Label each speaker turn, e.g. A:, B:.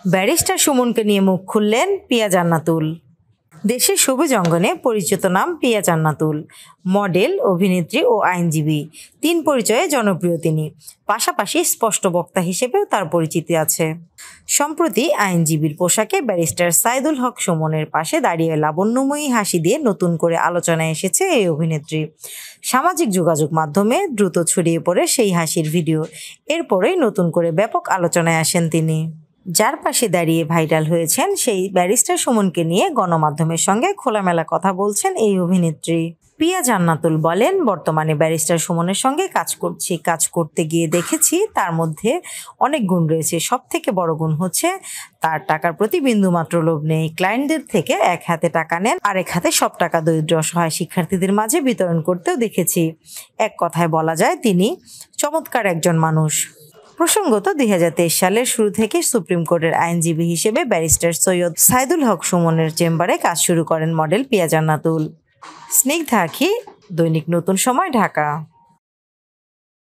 A: Barrister সুমনকে নিয়ে মুখ খুললেন পিয়া জান্নাতুল। দেশের সবুজ অঙ্গনে পরিচিত নাম পিয়া জান্নাতুল। মডেল, অভিনেত্রী ও আইনজীবী, তিন পরিচয়ে জনপ্রিয় তিনি। পাশাপাশি স্পষ্ট বক্তা হিসেবেও তার পরিচিতি আছে। সম্প্রতি আইনজীবীর পোশাকে ব্যারিস্টার সাইদুল হক সুমনের পাশে দাঁড়িয়ে লাবণ্যময়ী হাসি দিয়ে নতুন করে আলোচনায় এসেছে এই অভিনেত্রী। সামাজিক যোগাযোগ মাধ্যমে দ্রুত ছড়িয়ে পড়ে সেই হাসির ভিডিও। এরপরেই নতুন করে ব্যাপক আলোচনায় আসেন তিনি। যার পাশে দাঁড়িয়ে ভাইরাল হয়েছেন সেই ব্যারিস্টার সুমনকে নিয়ে গণমাধ্যমের সঙ্গে খোলামেলা কথা বলছেন এই অভিনেত্রী। পিয়া জান্নাতুল বলেন, বর্তমানে ব্যারিস্টার সুমনের সঙ্গে কাজ করতে গিয়ে দেখেছি তার মধ্যে অনেক গুণ রয়েছে। সব থেকে বড় গুণ হচ্ছে তার টাকার প্রতি বিন্দুমাত্র লোভ নেই। ক্লায়েন্টদের থেকে এক হাতে টাকা নেন, আরেক হাতে সব টাকা দরিদ্র অসহায় শিক্ষার্থীদের মাঝে বিতরণ করতেও দেখেছি। এক কথায় বলা যায় তিনি চমৎকার একজন মানুষ। প্রসঙ্গত ২০২৩ সালের শুরু থেকে সুপ্রিম কোর্টের আইনজীবী হিসেবে ব্যারিস্টার সৈয়দ সাইদুল হক সুমনের চেম্বারে কাজ শুরু করেন মডেল পিয়া জান্নাতুল। স্নিগ্ধা আখি, দৈনিক নতুন সময়, ঢাকা।